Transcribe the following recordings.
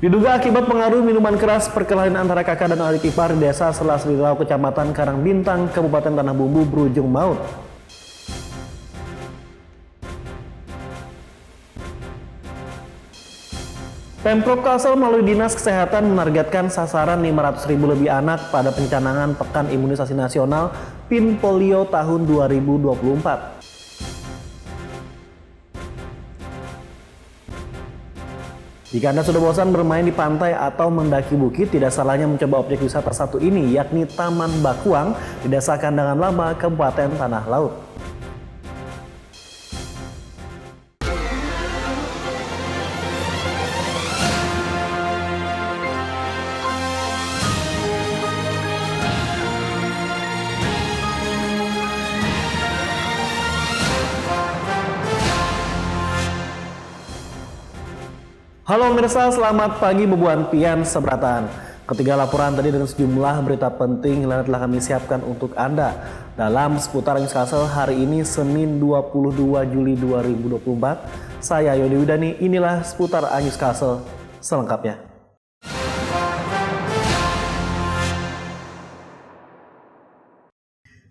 Diduga akibat pengaruh minuman keras, perkelahian antara kakak dan adik ipar di desa Selas Lilau, Kecamatan Karangbintang, Kabupaten Tanah Bumbu berujung maut. Pemprov Kalsel melalui Dinas Kesehatan menargetkan sasaran 500.000 lebih anak pada pencanangan Pekan Imunisasi Nasional PIN Polio tahun 2024. Jika Anda sudah bosan bermain di pantai atau mendaki bukit, tidak salahnya mencoba objek wisata satu ini, yakni Taman Bakuang di Desa Kandangan Lama, Kabupaten Tanah Laut. Halo pemirsa, selamat pagi bebuan pian seberatan. Ketiga laporan tadi dengan sejumlah berita penting yang telah kami siapkan untuk Anda dalam seputar Anyus Kalsel hari ini Senin 22 Juli 2024. Saya Yodi Widani, inilah seputar Anyus Kalsel selengkapnya.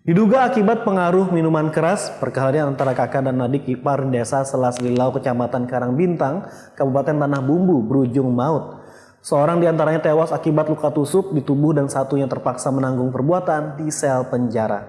Diduga akibat pengaruh minuman keras, perkelahian antara kakak dan adik ipar desa Selas Lilau, Kecamatan Karangbintang, Kabupaten Tanah Bumbu berujung maut. Seorang diantaranya tewas akibat luka tusuk di tubuh dan satunya terpaksa menanggung perbuatan di sel penjara.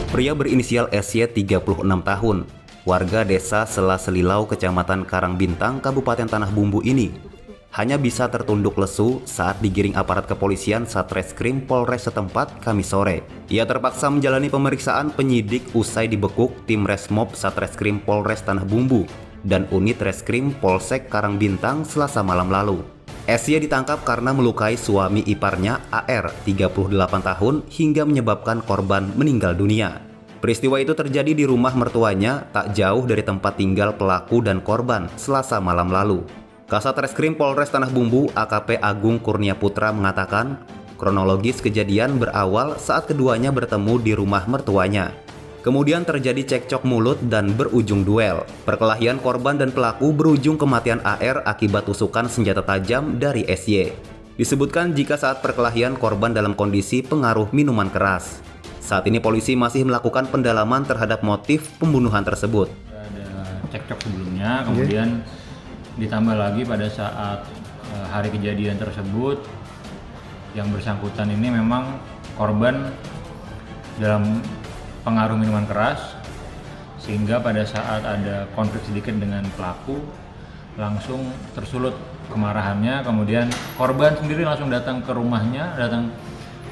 Pria berinisial SY 36 tahun, warga desa Selas Lilau, Kecamatan Karangbintang, Kabupaten Tanah Bumbu ini hanya bisa tertunduk lesu saat digiring aparat kepolisian Satreskrim Polres setempat Kamis sore. Ia terpaksa menjalani pemeriksaan penyidik usai dibekuk tim Resmob Satreskrim Polres Tanah Bumbu dan unit Reskrim Polsek Karangbintang Selasa malam lalu. SY ditangkap karena melukai suami iparnya AR 38 tahun hingga menyebabkan korban meninggal dunia. Peristiwa itu terjadi di rumah mertuanya tak jauh dari tempat tinggal pelaku dan korban Selasa malam lalu. Kasat Reskrim Polres Tanah Bumbu AKP Agung Kurnia Putra mengatakan kronologis kejadian berawal saat keduanya bertemu di rumah mertuanya. Kemudian terjadi cekcok mulut dan berujung duel. Perkelahian korban dan pelaku berujung kematian AR akibat tusukan senjata tajam dari SY. Disebutkan jika saat perkelahian korban dalam kondisi pengaruh minuman keras. Saat ini polisi masih melakukan pendalaman terhadap motif pembunuhan tersebut. Ada cekcok sebelumnya, kemudian ditambah lagi pada saat hari kejadian tersebut yang bersangkutan ini memang korban dalam pengaruh minuman keras, sehingga pada saat ada konflik sedikit dengan pelaku langsung tersulut kemarahannya. Kemudian korban sendiri langsung datang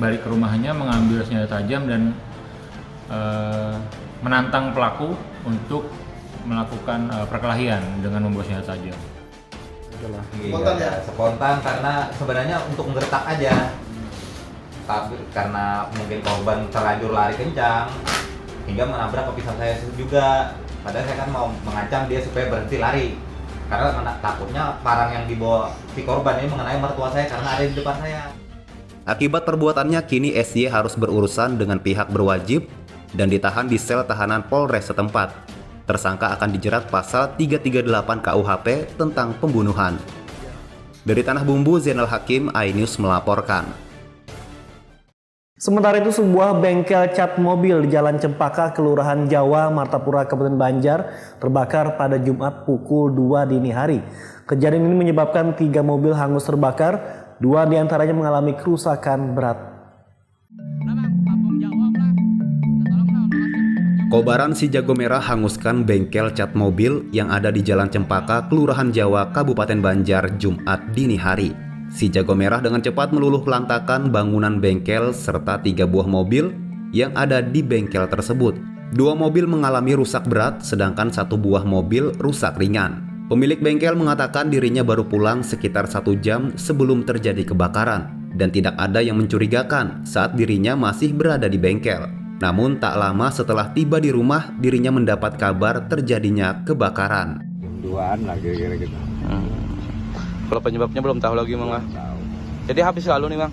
balik ke rumahnya mengambil senjata tajam dan menantang pelaku untuk melakukan perkelahian dengan membawa senjata tajam. Spontan ya? Spontan karena sebenarnya untuk menggertak aja. Tapi karena mungkin korban terlanjur lari kencang hingga menabrak kepisah saya juga. Padahal saya kan mau mengancam dia supaya berhenti lari. Karena takutnya parang yang dibawa si korban ini mengenai mertua saya karena ada di depan saya. Akibat perbuatannya kini SY harus berurusan dengan pihak berwajib dan ditahan di sel tahanan Polres setempat. Tersangka akan dijerat pasal 338 KUHP tentang pembunuhan. Dari Tanah Bumbu, Zainal Hakim, iNews melaporkan. Sementara itu, sebuah bengkel cat mobil di Jalan Cempaka, Kelurahan Jawa, Martapura, Kabupaten Banjar terbakar pada Jumat pukul 2 dini hari. Kejadian ini menyebabkan 3 mobil hangus terbakar, 2 diantaranya mengalami kerusakan berat. Kobaran si jago merah hanguskan bengkel cat mobil yang ada di Jalan Cempaka, Kelurahan Jawa, Kabupaten Banjar, Jumat dini hari. Si jago merah dengan cepat meluluh lantakan bangunan bengkel serta 3 buah mobil yang ada di bengkel tersebut. 2 mobil mengalami rusak berat, sedangkan 1 buah mobil rusak ringan. Pemilik bengkel mengatakan dirinya baru pulang sekitar 1 jam sebelum terjadi kebakaran dan tidak ada yang mencurigakan saat dirinya masih berada di bengkel. Namun tak lama setelah tiba di rumah, dirinya mendapat kabar terjadinya kebakaran. Duaan lah kira-kira gitu. Kalau penyebabnya belum tahu lagi, Bang. Jadi habis lalu nih, Bang.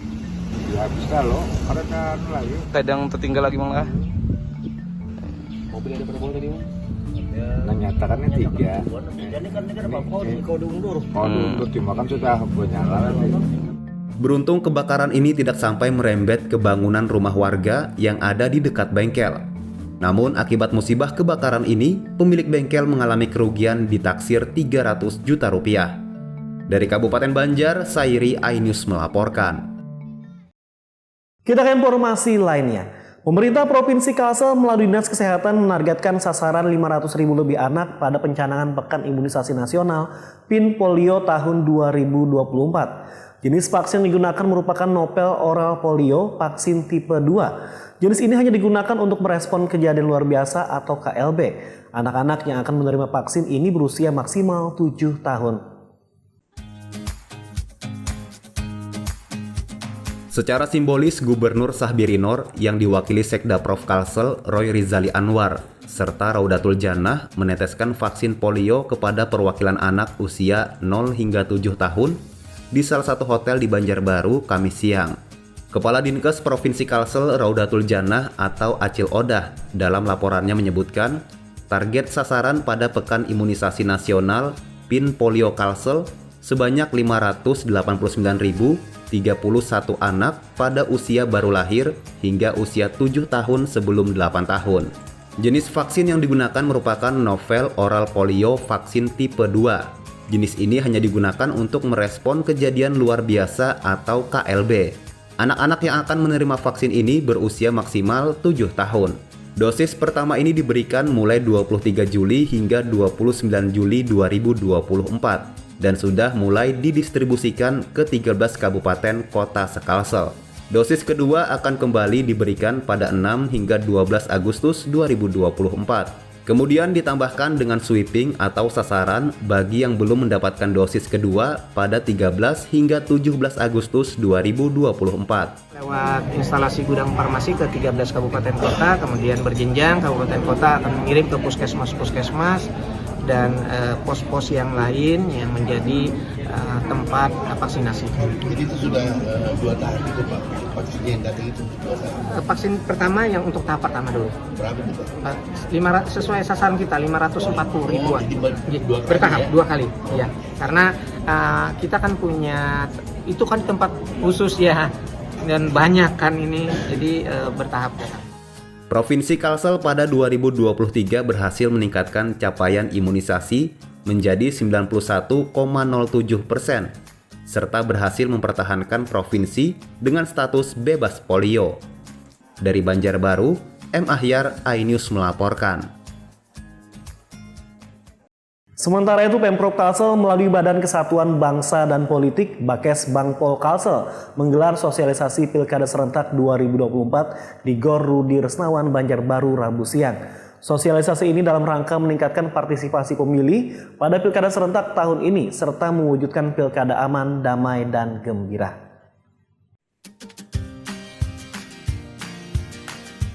Ya habis kalau karena lagi. Kadang tertinggal lagi, Bang. Mobil ada berapa tadi, Bang? Nanya dinyatakannya 3. Kode undur dimakan sudah menyala. Beruntung kebakaran ini tidak sampai merembet ke bangunan rumah warga yang ada di dekat bengkel. Namun akibat musibah kebakaran ini, pemilik bengkel mengalami kerugian ditaksir 300 juta rupiah. Dari Kabupaten Banjar, Sairi iNews melaporkan. Kita ke informasi lainnya. Pemerintah Provinsi Kalsel melalui Dinas Kesehatan menargetkan sasaran 500.000 lebih anak pada pencanangan Pekan Imunisasi Nasional PIN Polio tahun 2024. Jenis vaksin yang digunakan merupakan Nopel Oral Polio vaksin tipe 2. Jenis ini hanya digunakan untuk merespon kejadian luar biasa atau KLB. Anak-anak yang akan menerima vaksin ini berusia maksimal 7 tahun. Secara simbolis, Gubernur Sahbirinor yang diwakili Sekda Prof Kalsel Roy Rizali Anwar serta Raudatul Jannah meneteskan vaksin polio kepada perwakilan anak usia 0 hingga 7 tahun di salah satu hotel di Banjarbaru Kamis siang. Kepala Dinkes Provinsi Kalsel Raudatul Jannah atau Acil Odah dalam laporannya menyebutkan target sasaran pada Pekan Imunisasi Nasional PIN Polio Kalsel sebanyak 589.031 anak pada usia baru lahir hingga usia 7 tahun sebelum 8 tahun. Jenis vaksin yang digunakan merupakan Novel Oral Polio vaksin tipe 2. Jenis ini hanya digunakan untuk merespon kejadian luar biasa atau KLB. Anak-anak yang akan menerima vaksin ini berusia maksimal 7 tahun. Dosis pertama ini diberikan mulai 23 Juli hingga 29 Juli 2024 dan sudah mulai didistribusikan ke 13 kabupaten kota se-Kalsel. Dosis kedua akan kembali diberikan pada 6 hingga 12 Agustus 2024. Kemudian ditambahkan dengan sweeping atau sasaran bagi yang belum mendapatkan dosis kedua pada 13 hingga 17 Agustus 2024. Lewat instalasi gudang farmasi ke 13 kabupaten kota, kemudian berjenjang kabupaten kota akan mengirim ke puskesmas dan pos-pos yang lain yang menjadi tempat vaksinasi. Jadi itu sudah 2 tahap itu Pak, vaksinnya yang tadi itu. Vaksin pertama yang untuk tahap pertama dulu. Berapa itu Pak? Sesuai sasaran kita 540 ribuan. Bertahap 2 kali. Ya, karena kita kan punya itu kan tempat khusus ya dan banyak kan ini, jadi bertahap. Provinsi Kalsel pada 2023 berhasil meningkatkan capaian imunisasi menjadi 91,07% serta berhasil mempertahankan provinsi dengan status bebas polio. Dari Banjarbaru, M. Ahyar, iNews melaporkan. Sementara itu, Pemprov Kalsel melalui Badan Kesatuan Bangsa dan Politik Bakes Bangpol Kalsel menggelar sosialisasi Pilkada Serentak 2024 di Gor Rudi Resnawan, Banjarbaru, Rabu siang. Sosialisasi ini dalam rangka meningkatkan partisipasi pemilih pada Pilkada Serentak tahun ini serta mewujudkan pilkada aman, damai, dan gembira.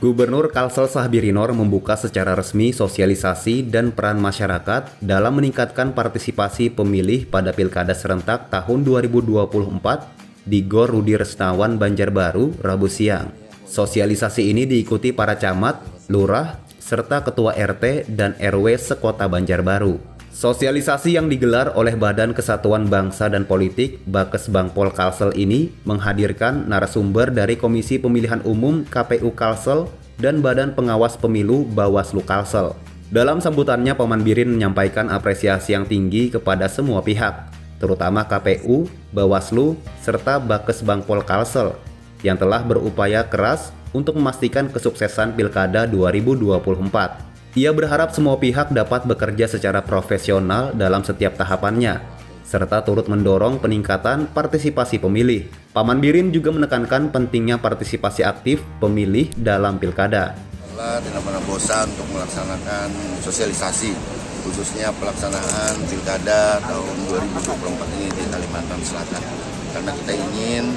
Gubernur Kalsel Sahbirinor membuka secara resmi sosialisasi dan peran masyarakat dalam meningkatkan partisipasi pemilih pada Pilkada Serentak tahun 2024 di Gor Rudi Resnawan, Banjarbaru, Rabu siang. Sosialisasi ini diikuti para camat, lurah, serta ketua RT dan RW sekota Banjarbaru. Sosialisasi yang digelar oleh Badan Kesatuan Bangsa dan Politik Bakes Bangpol Kalsel ini menghadirkan narasumber dari Komisi Pemilihan Umum KPU Kalsel dan Badan Pengawas Pemilu Bawaslu Kalsel. Dalam sambutannya, Paman Birin menyampaikan apresiasi yang tinggi kepada semua pihak, terutama KPU, Bawaslu, serta Bakes Bangpol Kalsel yang telah berupaya keras untuk memastikan kesuksesan Pilkada 2024. Ia berharap semua pihak dapat bekerja secara profesional dalam setiap tahapannya, serta turut mendorong peningkatan partisipasi pemilih. Paman Birin juga menekankan pentingnya partisipasi aktif pemilih dalam pilkada. Tidak pernah bosan untuk melaksanakan sosialisasi, khususnya pelaksanaan pilkada tahun 2024 ini di Kalimantan Selatan. Karena kita ingin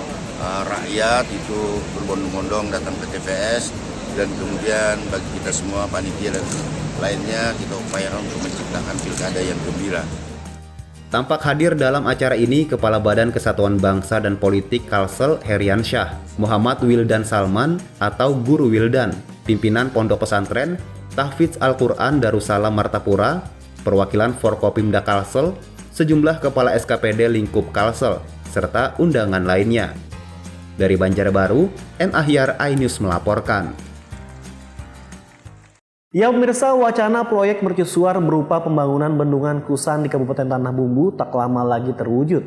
rakyat itu berbondong-bondong datang ke TPS, dan kemudian bagi kita semua panitia dan lainnya kita upayakan untuk menciptakan pilkada yang gembira. Tampak hadir dalam acara ini Kepala Badan Kesatuan Bangsa dan Politik Kalsel Heriansyah, Muhammad Wildan Salman atau Guru Wildan, pimpinan Pondok Pesantren Tahfidz Al-Quran Darussalam Martapura, perwakilan Forkopimda Kalsel, sejumlah kepala SKPD lingkup Kalsel, serta undangan lainnya. Dari Banjarbaru, M. Ahyar, iNews melaporkan. Ya pemirsa, wacana proyek mercusuar berupa pembangunan bendungan Kusan di Kabupaten Tanah Bumbu tak lama lagi terwujud.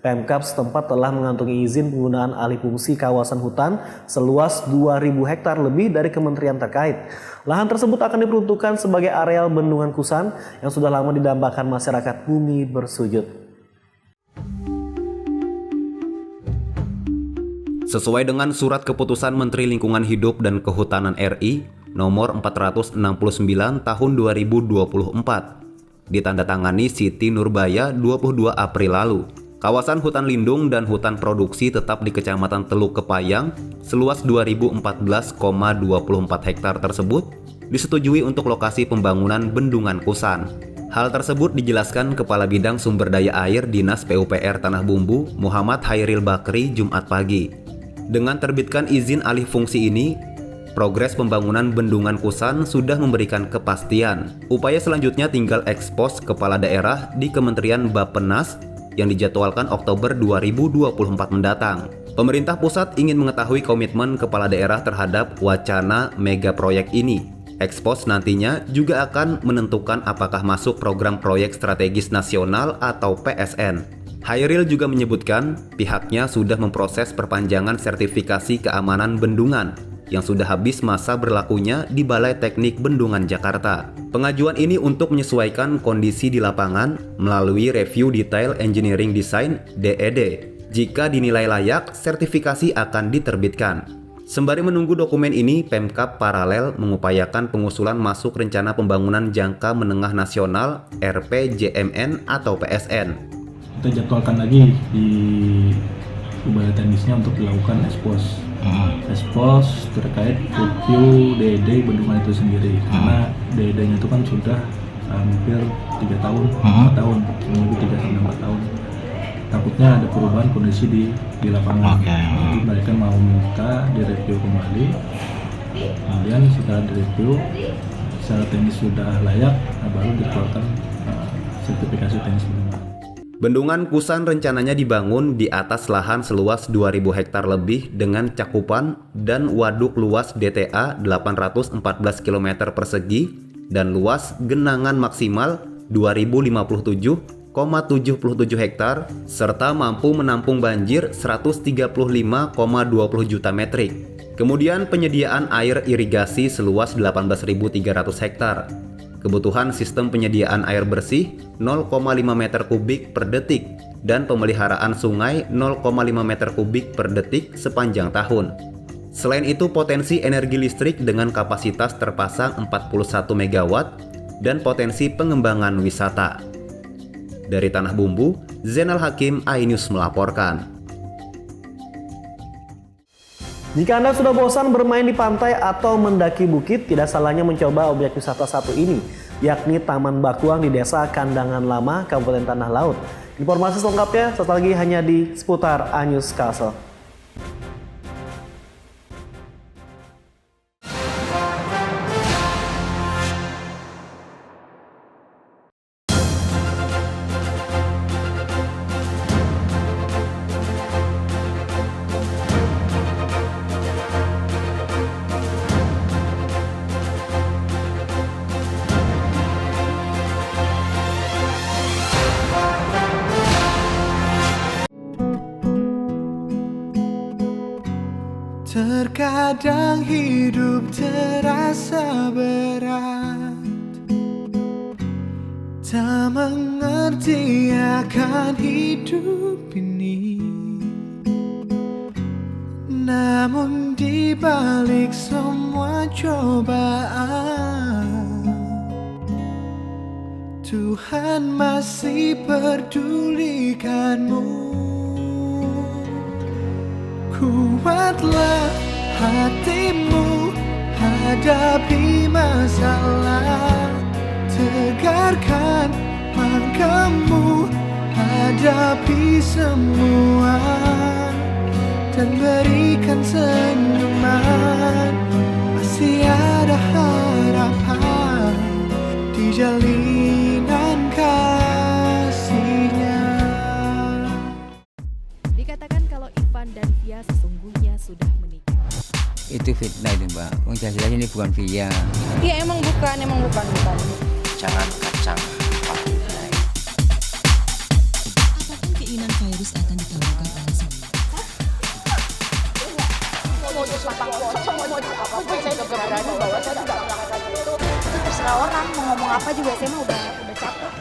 Pemkab setempat telah mengantongi izin penggunaan alih fungsi kawasan hutan seluas 2.000 hektar lebih dari kementerian terkait. Lahan tersebut akan diperuntukkan sebagai areal bendungan Kusan yang sudah lama didambakan masyarakat Bumi Bersujud. Sesuai dengan Surat Keputusan Menteri Lingkungan Hidup dan Kehutanan RI nomor 469 tahun 2024, ditandatangani Siti Nurbaya 22 April lalu. Kawasan hutan lindung dan hutan produksi tetap di Kecamatan Teluk Kepayang seluas 2.014,24 hektar tersebut disetujui untuk lokasi pembangunan bendungan Kusan. Hal tersebut dijelaskan Kepala Bidang Sumber Daya Air Dinas PUPR Tanah Bumbu Muhammad Hairil Bakri Jumat pagi. Dengan terbitkan izin alih fungsi ini, progres pembangunan bendungan Kusan sudah memberikan kepastian. Upaya selanjutnya tinggal ekspos kepala daerah di Kementerian Bappenas yang dijadwalkan Oktober 2024 mendatang. Pemerintah pusat ingin mengetahui komitmen kepala daerah terhadap wacana mega proyek ini. Ekspos nantinya juga akan menentukan apakah masuk program proyek strategis nasional atau PSN. Hairil juga menyebutkan pihaknya sudah memproses perpanjangan sertifikasi keamanan bendungan yang sudah habis masa berlakunya di Balai Teknik Bendungan Jakarta. Pengajuan ini untuk menyesuaikan kondisi di lapangan melalui review detail engineering design (DED). Jika dinilai layak, sertifikasi akan diterbitkan. Sembari menunggu dokumen ini, Pemkab paralel mengupayakan pengusulan masuk Rencana Pembangunan Jangka Menengah Nasional (RPJMN) atau PSN. Kita jadwalkan lagi di Balai Teknisnya untuk dilakukan ekspos terkait review DED bendungan itu sendiri, karena DED-nya itu kan sudah hampir 3 tahun, 4 tahun, lebih 3-4 tahun. Takutnya ada perubahan kondisi di lapangan. Jadi mereka mau minta direview kembali. Kemudian setelah direview, secara teknis sudah layak, baru dikeluarkan sertifikasi teknis bendungan. Bendungan Kusan rencananya dibangun di atas lahan seluas 2.000 hektar lebih dengan cakupan dan waduk luas DTA 814 km persegi dan luas genangan maksimal 2.057,77 hektar serta mampu menampung banjir 135,20 juta metrik. Kemudian penyediaan air irigasi seluas 18.300 hektar. Kebutuhan sistem penyediaan air bersih 0,5 meter kubik per detik dan pemeliharaan sungai 0,5 meter kubik per detik sepanjang tahun. Selain itu, potensi energi listrik dengan kapasitas terpasang 41 MW dan potensi pengembangan wisata. Dari Tanah Bumbu, Zainal Hakim, iNews melaporkan. Jika Anda sudah bosan bermain di pantai atau mendaki bukit, tidak salahnya mencoba objek wisata satu ini, yakni Taman Bakuang di Desa Kandangan Lama, Kabupaten Tanah Laut. Informasi selengkapnya sesaat lagi hanya di seputar iNews Kalsel. Terkadang hidup terasa berat, tak mengerti akan hidup ini. Namun di balik semua cobaan, Tuhan masih pedulikanmu. Kuatlah hatimu, hadapi masalah. Tegarkan langkahmu, hadapi semua. Dan berikan senyuman, masih ada harapan di jalinan sudah menikah. Itu fitnah itu Mbak, jelas-jelas ini bukan via. Iya emang bukan. Jangan kacang pakai. Apapun keinginan virus akan dikabulkan oleh semua. Terserah orang mau ngomong apa juga, saya mah udah capek.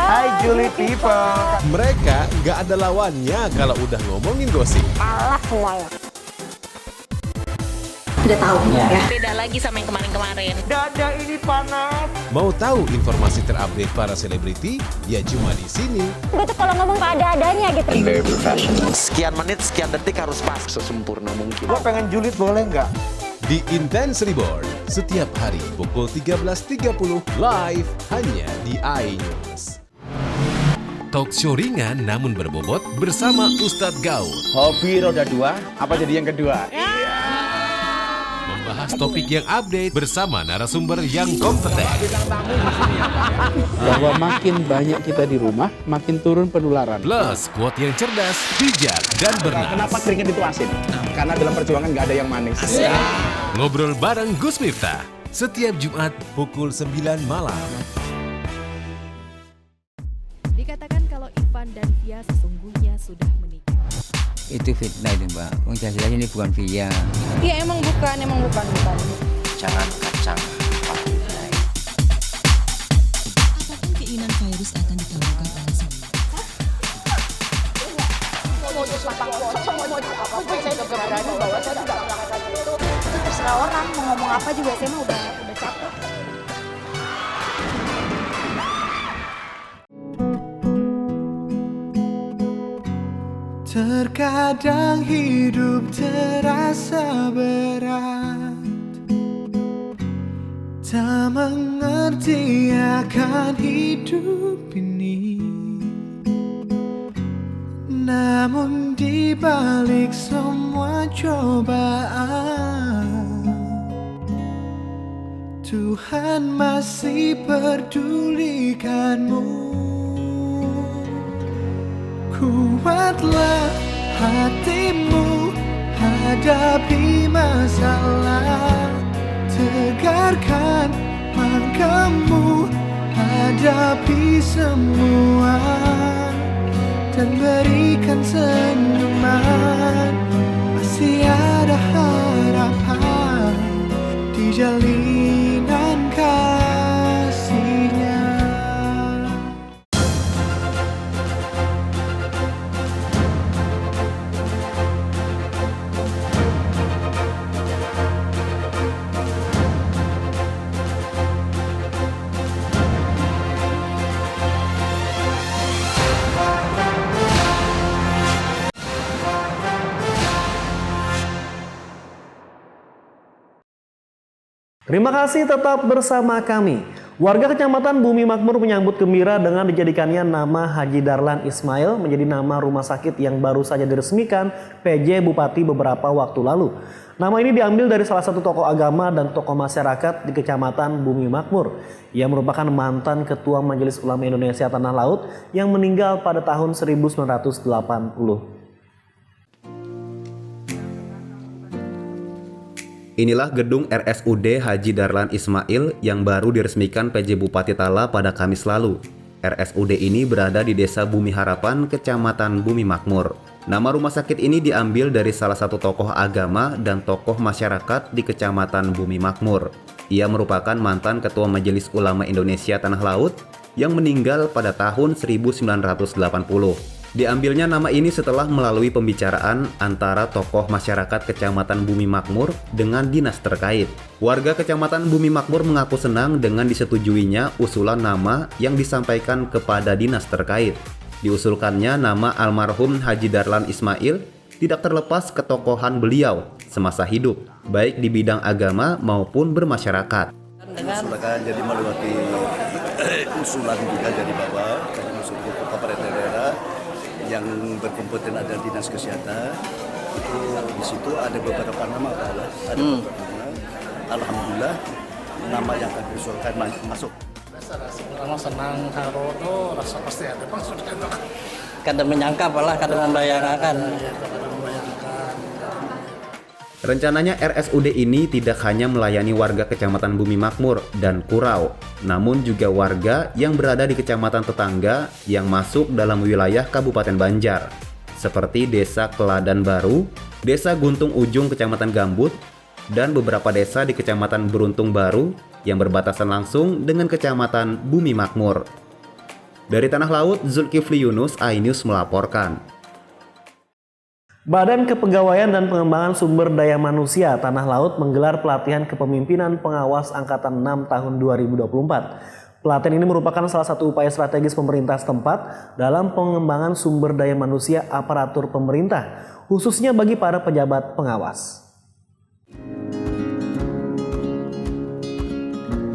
Hai Julie People. Mereka nggak ada lawannya kalau udah ngomongin gosip. Kalah semuanya. Udah tahu ya. Beda lagi sama yang kemarin-kemarin. Dada ini panas. Mau tahu informasi terupdate para selebriti? Ya cuma di sini. Gue tuh kalau ngomong gak ada-adanya gitu. Sekian menit, sekian detik harus pas sesempurna mungkin. Gue pengen julid boleh nggak? Di Intense Reborn setiap hari pukul 13.30 live hanya di iNews. Talk show ringan namun berbobot bersama Ustadz Gaul. Hobi roda 2, apa jadi yang kedua? Membahas topik yang update bersama narasumber yang kompeten. Bahwa makin banyak kita di rumah, makin turun penularan. Plus quote yang cerdas, bijak, dan bernas. Kenapa keringet itu asin? Karena dalam perjuangan nggak ada yang manis. Ngobrol bareng Gus Miftah setiap Jumat pukul 9 malam. Dikatakan kalau Ivan dan Via sesungguhnya sudah menikah. Itu fitnah itu Mbak, jelas-jelas ini bukan via. Iya emang bukan. Jangan kacang pakai. Apapun keinginan virus akan dikabulkan oleh semua. Terserah orang mau ngomong apa juga, saya mah udah capek. Terkadang hidup terasa berat, tak mengerti akan hidup ini. Namun di balik semua cobaan, Tuhan masih pedulikanmu. Kuatlah hatimu, hadapi masalah. Tegarkan langkahmu, hadapi semua. Dan berikan senyuman, masih ada harapan di jalinan kasihnya. Terima kasih tetap bersama kami. Warga Kecamatan Bumi Makmur menyambut gembira dengan dijadikannya nama Haji Darlan Ismail menjadi nama rumah sakit yang baru saja diresmikan PJ Bupati beberapa waktu lalu. Nama ini diambil dari salah satu tokoh agama dan tokoh masyarakat di Kecamatan Bumi Makmur. Ia merupakan mantan Ketua Majelis Ulama Indonesia Tanah Laut yang meninggal pada tahun 1980. Inilah gedung RSUD Haji Darlan Ismail yang baru diresmikan PJ Bupati Tala pada Kamis lalu. RSUD ini berada di Desa Bumi Harapan, Kecamatan Bumi Makmur. Nama rumah sakit ini diambil dari salah satu tokoh agama dan tokoh masyarakat di Kecamatan Bumi Makmur. Ia merupakan mantan Ketua Majelis Ulama Indonesia Tanah Laut yang meninggal pada tahun 1980. Diambilnya nama ini setelah melalui pembicaraan antara tokoh masyarakat Kecamatan Bumi Makmur dengan dinas terkait. Warga Kecamatan Bumi Makmur mengaku senang dengan disetujuinya usulan nama yang disampaikan kepada dinas terkait. Diusulkannya nama almarhum Haji Darlan Ismail tidak terlepas ketokohan beliau semasa hidup, baik di bidang agama maupun bermasyarakat. Silakan jadi melewati usulan juga dari bawah, dari usul pemerintah daerah yang berkompeten ada dinas kesehatan. Itu di situ ada beberapa nama Pak. Ada beberapa nama. Alhamdulillah nama yang kami usulkan masuk. Sebenarnya senang kalau rasa pasti ada maksudnya. Kadang menyangka apalah, kadang membayangkan. Rencananya RSUD ini tidak hanya melayani warga Kecamatan Bumi Makmur dan Kurau, namun juga warga yang berada di kecamatan tetangga yang masuk dalam wilayah Kabupaten Banjar, seperti Desa Keladan Baru, Desa Guntung Ujung Kecamatan Gambut, dan beberapa desa di Kecamatan Beruntung Baru yang berbatasan langsung dengan Kecamatan Bumi Makmur. Dari Tanah Laut, Zulkifli Yunus, iNews melaporkan. Badan Kepegawaian dan Pengembangan Sumber Daya Manusia Tanah Laut menggelar pelatihan kepemimpinan pengawas Angkatan 6 tahun 2024. Pelatihan ini merupakan salah satu upaya strategis pemerintah setempat dalam pengembangan sumber daya manusia aparatur pemerintah, khususnya bagi para pejabat pengawas.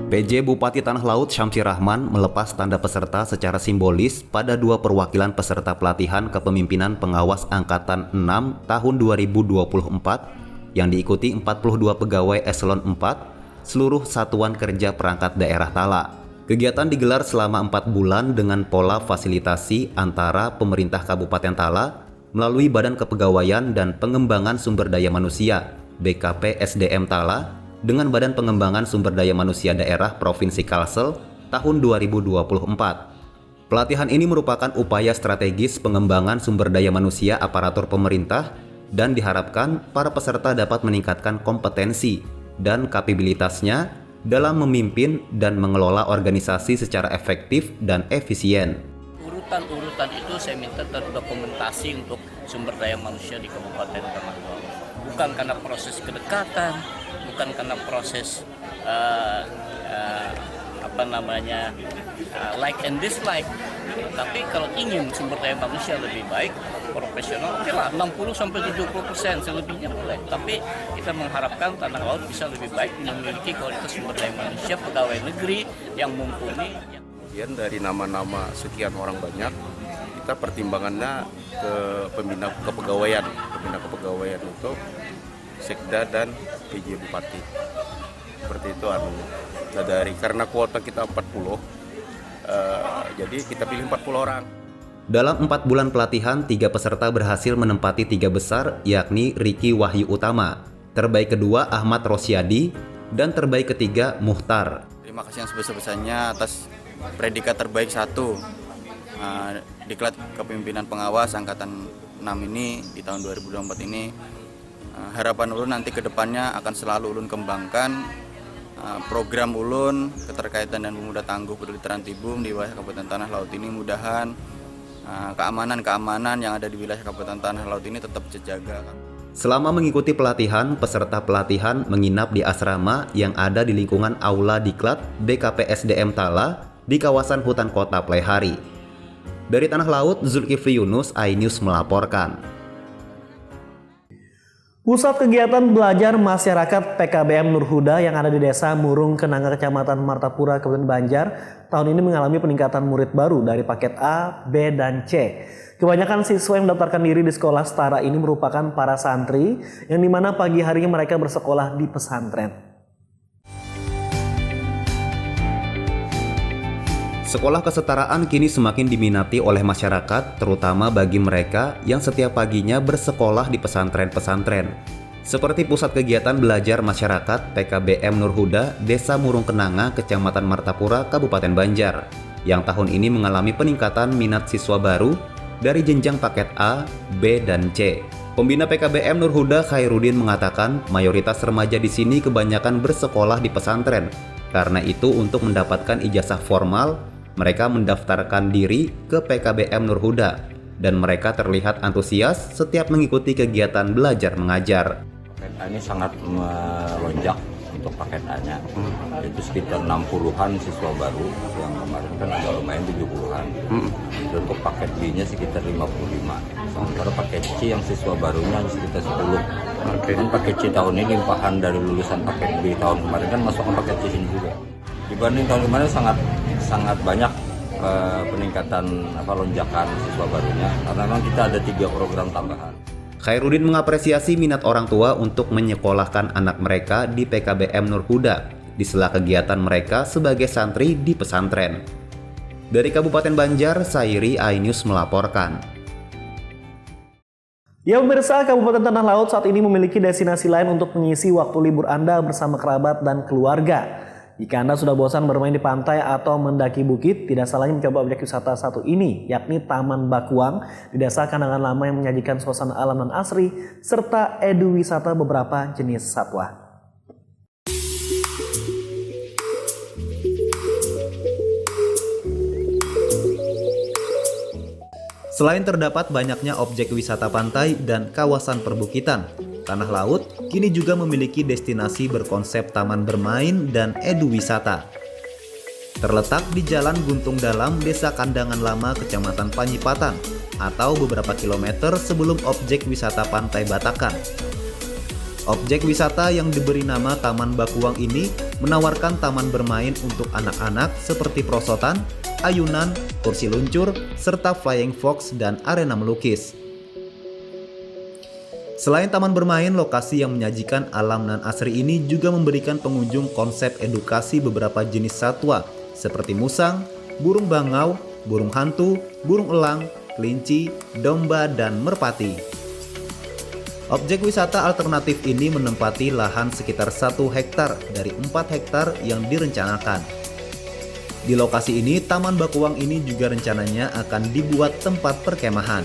PJ Bupati Tanah Laut Syamsi Rahman melepas tanda peserta secara simbolis pada 2 perwakilan peserta pelatihan kepemimpinan pengawas Angkatan 6 tahun 2024 yang diikuti 42 pegawai eselon 4 seluruh satuan kerja perangkat daerah Tala. Kegiatan digelar selama 4 bulan dengan pola fasilitasi antara pemerintah Kabupaten Tala melalui Badan Kepegawaian dan Pengembangan Sumber Daya Manusia BKP SDM Tala dengan Badan Pengembangan Sumber Daya Manusia Daerah Provinsi Kalsel tahun 2024. Pelatihan ini merupakan upaya strategis pengembangan sumber daya manusia aparatur pemerintah dan diharapkan para peserta dapat meningkatkan kompetensi dan kapabilitasnya dalam memimpin dan mengelola organisasi secara efektif dan efisien. Urutan-urutan itu saya minta terdokumentasi untuk sumber daya manusia di Kabupaten Tanah Laut. Bukan karena proses kedekatan, bukan karena proses like and dislike, tapi kalau ingin sumber daya manusia lebih baik, profesional, oke lah 60-70%, selebihnya boleh. Tapi kita mengharapkan Tanah Laut bisa lebih baik memiliki kualitas sumber daya manusia pegawai negeri yang mumpuni. Kemudian dari nama-nama sekian orang banyak, kita pertimbangannya ke pembina kepegawaian itu Sekda dan PJ Bupati. Seperti itu Nah, karena kuota kita 40, jadi kita pilih 40 orang. Dalam 4 bulan pelatihan, 3 peserta berhasil menempati 3 besar, yakni Riki Wahyu Utama, terbaik kedua Ahmad Rosyadi, dan terbaik ketiga Muhtar. Terima kasih yang sebesar-besarnya atas predikat terbaik 1 diklat kepemimpinan pengawas Angkatan 6 ini di tahun 2024 ini. Harapan ulun nanti ke depannya akan selalu ulun kembangkan program ulun keterkaitan dan pemuda tangguh peduli Trantibum di wilayah Kabupaten Tanah Laut ini. Mudahan keamanan yang ada di wilayah Kabupaten Tanah Laut ini tetap terjaga. Selama mengikuti pelatihan, peserta pelatihan menginap di asrama yang ada di lingkungan Aula Diklat BKP SDM Tala di kawasan hutan kota Plehari. Dari Tanah Laut, Zulkifli Yunus, iNews melaporkan. Pusat Kegiatan Belajar Masyarakat PKBM Nur Huda yang ada di Desa Murung Kenanga Kecamatan Martapura Kabupaten Banjar tahun ini mengalami peningkatan murid baru dari paket A, B, dan C. Kebanyakan siswa yang mendaftarkan diri di sekolah setara ini merupakan para santri yang dimana pagi harinya mereka bersekolah di pesantren. Sekolah kesetaraan kini semakin diminati oleh masyarakat, terutama bagi mereka yang setiap paginya bersekolah di pesantren-pesantren. Seperti Pusat Kegiatan Belajar Masyarakat PKBM Nur Huda, Desa Murung Kenanga, Kecamatan Martapura, Kabupaten Banjar, yang tahun ini mengalami peningkatan minat siswa baru dari jenjang paket A, B, dan C. Pembina PKBM Nur Huda Khairuddin mengatakan mayoritas remaja di sini kebanyakan bersekolah di pesantren. Karena itu untuk mendapatkan ijazah formal, mereka mendaftarkan diri ke PKBM Nur Huda dan mereka terlihat antusias setiap mengikuti kegiatan belajar mengajar. Paket A ini sangat melonjak untuk paket A-nya. Itu sekitar 60-an siswa baru, yang kemarin kan agak lumayan 70-an. Dan untuk paket B-nya sekitar 55. Sementara paket C yang siswa barunya sekitar 10. Dan paket C tahun ini limpahan dari lulusan paket B tahun kemarin kan masuk ke paket C ini juga. Dibanding tahun kemarin sangat sangat banyak peningkatan lonjakan siswa barunya karena memang kita ada 3 program tambahan. Khairuddin mengapresiasi minat orang tua untuk menyekolahkan anak mereka di PKBM Nur Huda di sela kegiatan mereka sebagai santri di pesantren. Dari Kabupaten Banjar, Sairi iNews melaporkan. Ya pemirsa, Kabupaten Tanah Laut saat ini memiliki destinasi lain untuk mengisi waktu libur Anda bersama kerabat dan keluarga. Jika Anda sudah bosan bermain di pantai atau mendaki bukit, tidak salahnya mencoba objek wisata satu ini, yakni Taman Bakuang di Desa Kandangan Lama yang menyajikan suasana alam dan asri, serta edu wisata beberapa jenis satwa. Selain terdapat banyaknya objek wisata pantai dan kawasan perbukitan, Tanah Laut kini juga memiliki destinasi berkonsep taman bermain dan edu wisata. Terletak di Jalan Guntung Dalam, Desa Kandangan Lama, Kecamatan Panyipatan, atau beberapa kilometer sebelum objek wisata Pantai Batakan. Objek wisata yang diberi nama Taman Bakuang ini menawarkan taman bermain untuk anak-anak seperti perosotan, ayunan, kursi luncur, serta flying fox dan arena melukis. Selain taman bermain, lokasi yang menyajikan alam dan asri ini juga memberikan pengunjung konsep edukasi beberapa jenis satwa seperti musang, burung bangau, burung hantu, burung elang, kelinci, domba, dan merpati. Objek wisata alternatif ini menempati lahan sekitar 1 hektar dari 4 hektar yang direncanakan. Di lokasi ini, Taman Bakuang ini juga rencananya akan dibuat tempat perkemahan.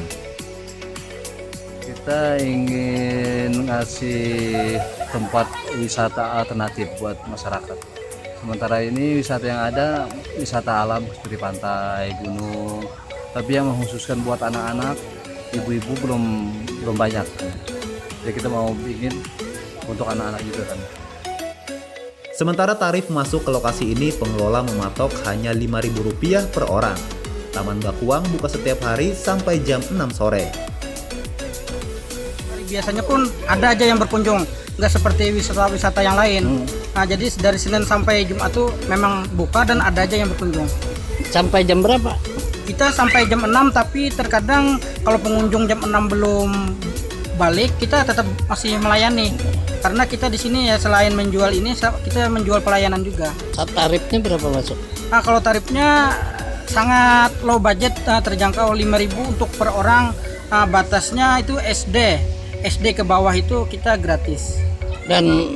Kita ingin ngasih tempat wisata alternatif buat masyarakat. Sementara ini wisata yang ada wisata alam seperti pantai, gunung, tapi yang mengkhususkan buat anak-anak, ibu-ibu belum banyak. Jadi kita mau bikin untuk anak-anak juga kan. Sementara tarif masuk ke lokasi ini pengelola mematok hanya Rp5.000 per orang. Taman Bakuang buka setiap hari sampai jam 6 sore. Biasanya pun ada aja yang berkunjung, nggak seperti wisata-wisata yang lain. Nah, jadi dari Senin sampai Jumat tuh memang buka dan ada aja yang berkunjung. Sampai jam berapa? Kita sampai jam 6, tapi terkadang kalau pengunjung jam 6 belum balik, kita tetap masih melayani. Karena kita di sini ya selain menjual ini, kita menjual pelayanan juga. Tarifnya berapa masuk? Nah, kalau tarifnya sangat low budget, terjangkau 5.000 untuk per orang. Nah, batasnya itu SD ke bawah itu kita gratis. Dan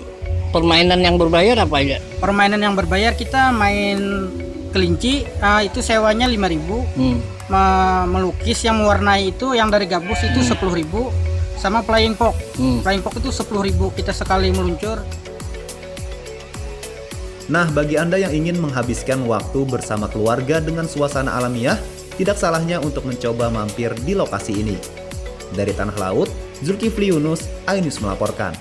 permainan yang berbayar apa aja? Permainan yang berbayar kita main kelinci, itu sewanya 5.000. Melukis yang mewarnai itu yang dari gabus itu 10.000. Sama flying fox. Flying fox itu 10.000 kita sekali meluncur. Nah, bagi Anda yang ingin menghabiskan waktu bersama keluarga dengan suasana alamiah, tidak salahnya untuk mencoba mampir di lokasi ini. Dari Tanah Laut, Zulkifli Yunus, iNews melaporkan.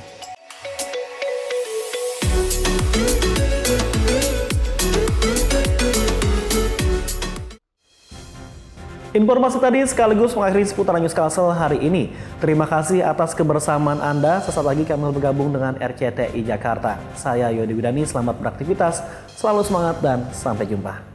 Informasi tadi sekaligus mengakhiri seputaran News Kalsel hari ini. Terima kasih atas kebersamaan Anda. Sesaat lagi kami bergabung dengan RCTI Jakarta. Saya Yodi Widani, selamat beraktivitas, selalu semangat dan sampai jumpa.